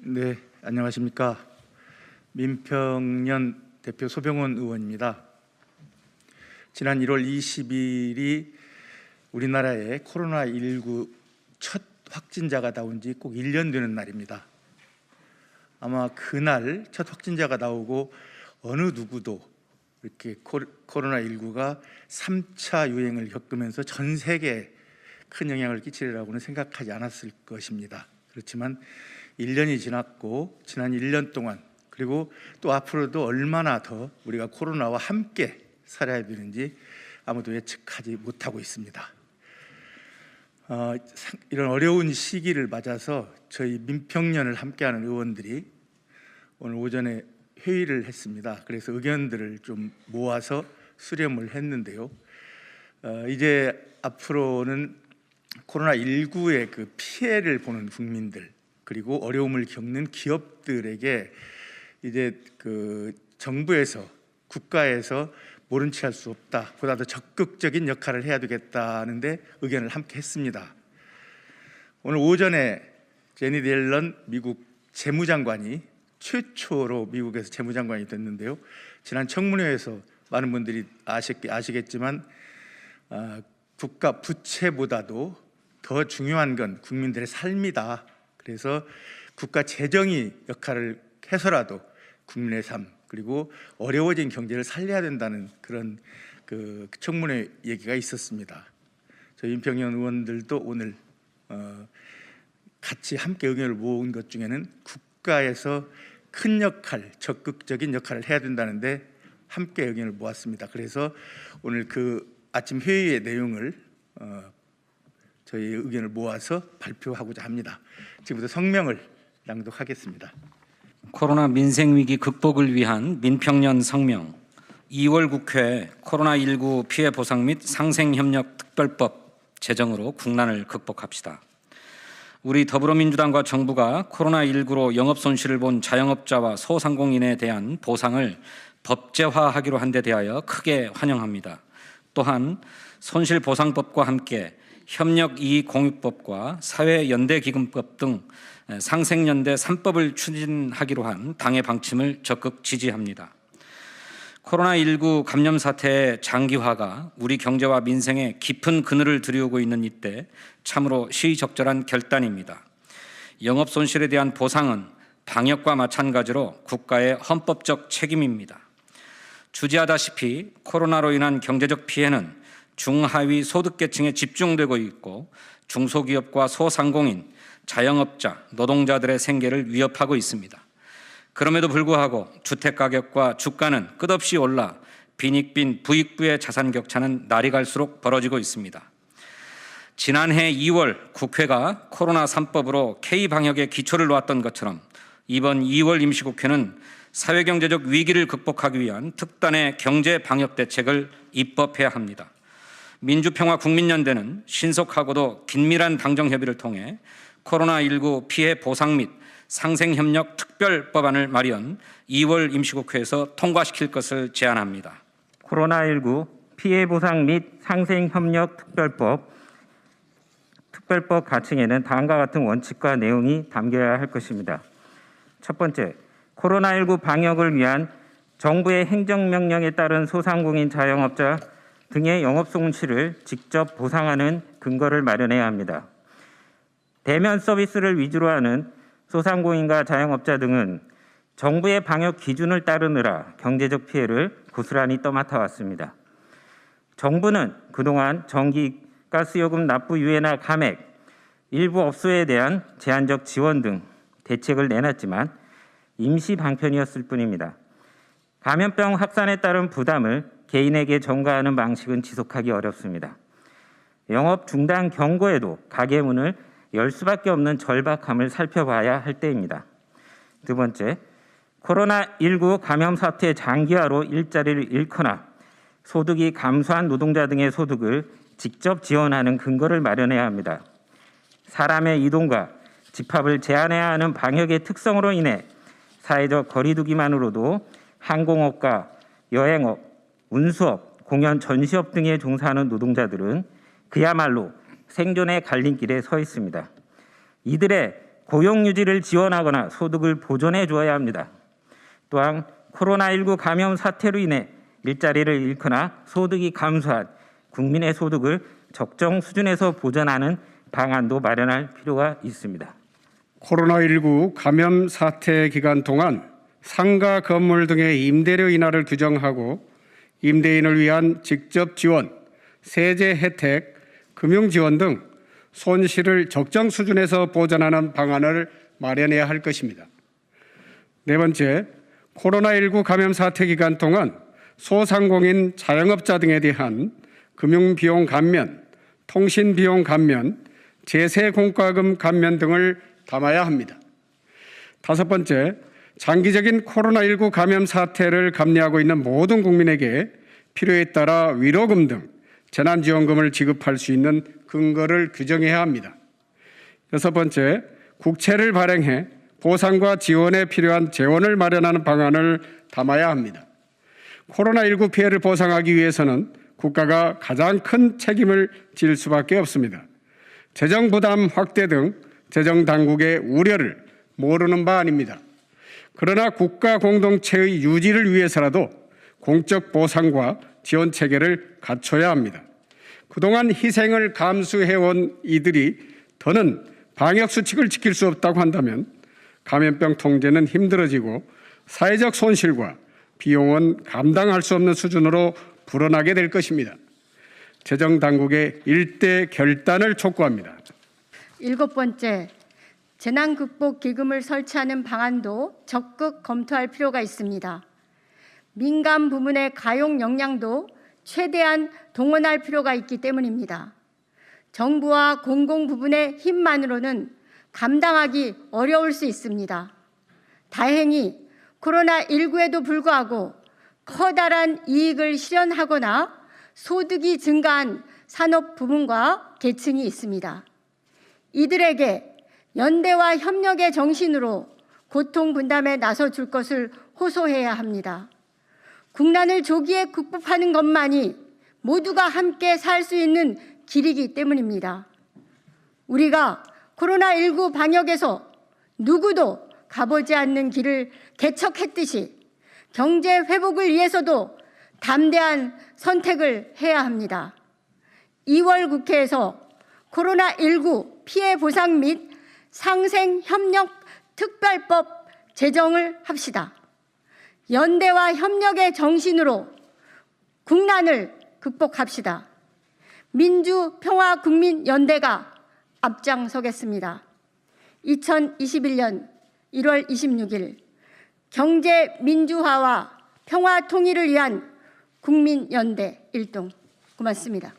네, 안녕하십니까. 민평년 대표 소병원 의원입니다. 지난 1월 20일이 우리나라에 코로나19 첫 확진자가 나온 지 꼭 1년 되는 날입니다. 아마 그날 첫 확진자가 나오고 어느 누구도 이렇게 코로나19가 3차 유행을 겪으면서 전 세계에 큰 영향을 끼치리라고는 생각하지 않았을 것입니다. 그렇지만 1년이 지났고 지난 1년 동안 그리고 또 앞으로도 얼마나 더 우리가 코로나와 함께 살아야 되는지 아무도 예측하지 못하고 있습니다. 이런 어려운 시기를 맞아서 저희 민평년을 함께하는 의원들이 오늘 오전에 회의를 했습니다. 그래서 의견들을 좀 모아서 수렴을 했는데요. 이제 앞으로는 코로나19의 그 피해를 보는 국민들 그리고 어려움을 겪는 기업들에게 이제 그 정부에서 국가에서 모른 체 할 수 없다, 보다 더 적극적인 역할을 해야 되겠다는데 의견을 함께 했습니다. 오늘 오전에 제닛 옐런 미국 재무장관이 최초로 미국에서 재무장관이 됐는데요. 지난 청문회에서 많은 분들이 아시겠지만 국가 부채보다도 더 중요한 건 국민들의 삶이다. 그래서 국가 재정이 역할을 해서라도 국민의 삶 그리고 어려워진 경제를 살려야 된다는 그런 그 청문회 얘기가 있었습니다. 저희 민평년 의원들도 오늘 같이 함께 의견을 모은 것 중에는 국가에서 큰 역할, 적극적인 역할을 해야 된다는데 함께 의견을 모았습니다. 그래서 오늘 그 아침 회의의 내용을 저희 의견을 모아서 발표하고자 합니다. 지금부터 성명을 낭독하겠습니다. 코로나 민생위기 극복을 위한 민평년 성명. 2월 국회 코로나19 피해 보상 및 상생협력 특별법 제정으로 국난을 극복합시다. 우리 더불어민주당과 정부가 코로나19로 영업 손실을 본 자영업자와 소상공인에 대한 보상을 법제화하기로 한 데 대하여 크게 환영합니다. 또한 손실보상법과 함께 협력이익공유법과 사회연대기금법 등 상생연대 3법을 추진하기로 한 당의 방침을 적극 지지합니다. 코로나19 감염 사태의 장기화가 우리 경제와 민생에 깊은 그늘을 들이우고 있는 이때 참으로 시의적절한 결단입니다. 영업 손실에 대한 보상은 방역과 마찬가지로 국가의 헌법적 책임입니다. 주지하다시피 코로나로 인한 경제적 피해는 중하위 소득계층에 집중되고 있고 중소기업과 소상공인, 자영업자, 노동자들의 생계를 위협하고 있습니다. 그럼에도 불구하고 주택가격과 주가는 끝없이 올라 빈익빈 부익부의 자산 격차는 날이 갈수록 벌어지고 있습니다. 지난해 2월 국회가 코로나 3법으로 K방역의 기초를 놓았던 것처럼 이번 2월 임시국회는 사회경제적 위기를 극복하기 위한 특단의 경제방역대책을 입법해야 합니다. 민주평화국민연대는 신속하고도 긴밀한 당정협의를 통해 코로나19 피해 보상 및 상생협력 특별법안을 마련 2월 임시국회에서 통과시킬 것을 제안합니다. 코로나19 피해 보상 및 상생협력 특별법 가칭에는 다음과 같은 원칙과 내용이 담겨야 할 것입니다. 첫 번째, 코로나19 방역을 위한 정부의 행정명령에 따른 소상공인 자영업자 등의 영업 손실을 직접 보상하는 근거를 마련해야 합니다. 대면 서비스를 위주로 하는 소상공인과 자영업자 등은 정부의 방역 기준을 따르느라 경제적 피해를 고스란히 떠맡아 왔습니다. 정부는 그동안 전기, 가스요금 납부 유예나 감액, 일부 업소에 대한 제한적 지원 등 대책을 내놨지만 임시 방편이었을 뿐입니다. 감염병 확산에 따른 부담을 개인에게 전가하는 방식은 지속하기 어렵습니다. 영업 중단 경고에도 가게 문을 열 수밖에 없는 절박함을 살펴봐야 할 때입니다. 두 번째, 코로나19 감염 사태 장기화로 일자리를 잃거나 소득이 감소한 노동자 등의 소득을 직접 지원하는 근거를 마련해야 합니다. 사람의 이동과 집합을 제한해야 하는 방역의 특성으로 인해 사회적 거리두기만으로도 항공업과 여행업, 운수업, 공연, 전시업 등에 종사하는 노동자들은 그야말로 생존의 갈림길에 서 있습니다. 이들의 고용 유지를 지원하거나 소득을 보존해 주어야 합니다. 또한 코로나19 감염 사태로 인해 일자리를 잃거나 소득이 감소한 국민의 소득을 적정 수준에서 보전하는 방안도 마련할 필요가 있습니다. 코로나19 감염 사태 기간 동안 상가 건물 등의 임대료 인하를 규정하고 임대인을 위한 직접 지원, 세제 혜택, 금융 지원 등 손실을 적정 수준에서 보전하는 방안을 마련해야 할 것입니다. 네 번째, 코로나19 감염 사태 기간 동안 소상공인 자영업자 등에 대한 금융비용 감면, 통신비용 감면, 제세 공과금 감면 등을 담아야 합니다. 다섯 번째, 장기적인 코로나19 감염 사태를 감내하고 있는 모든 국민에게 필요에 따라 위로금 등 재난지원금을 지급할 수 있는 근거를 규정해야 합니다. 여섯 번째, 국채를 발행해 보상과 지원에 필요한 재원을 마련하는 방안을 담아야 합니다. 코로나19 피해를 보상하기 위해서는 국가가 가장 큰 책임을 질 수밖에 없습니다. 재정 부담 확대 등 재정 당국의 우려를 모르는 바 아닙니다. 그러나 국가 공동체의 유지를 위해서라도 공적 보상과 지원 체계를 갖춰야 합니다. 그동안 희생을 감수해온 이들이 더는 방역 수칙을 지킬 수 없다고 한다면 감염병 통제는 힘들어지고 사회적 손실과 비용은 감당할 수 없는 수준으로 불어나게 될 것입니다. 재정 당국의 일대 결단을 촉구합니다. 일곱 번째, 재난극복기금을 설치하는 방안도 적극 검토할 필요가 있습니다. 민간 부문의 가용 역량도 최대한 동원할 필요가 있기 때문입니다. 정부와 공공 부문의 힘만으로는 감당하기 어려울 수 있습니다. 다행히 코로나19에도 불구하고 커다란 이익을 실현하거나 소득이 증가한 산업 부문과 계층이 있습니다. 이들에게 연대와 협력의 정신으로 고통 분담에 나서줄 것을 호소해야 합니다. 국난을 조기에 극복하는 것만이 모두가 함께 살 수 있는 길이기 때문입니다. 우리가 코로나19 방역에서 누구도 가보지 않는 길을 개척했듯이 경제 회복을 위해서도 담대한 선택을 해야 합니다. 2월 국회에서 코로나19 피해 보상 및 상생협력 특별법 제정을 합시다. 연대와 협력의 정신으로 국난을 극복합시다. 민주평화국민연대가 앞장서겠습니다. 2021년 1월 26일 경제 민주화와 평화 통일을 위한 국민연대 일동 고맙습니다.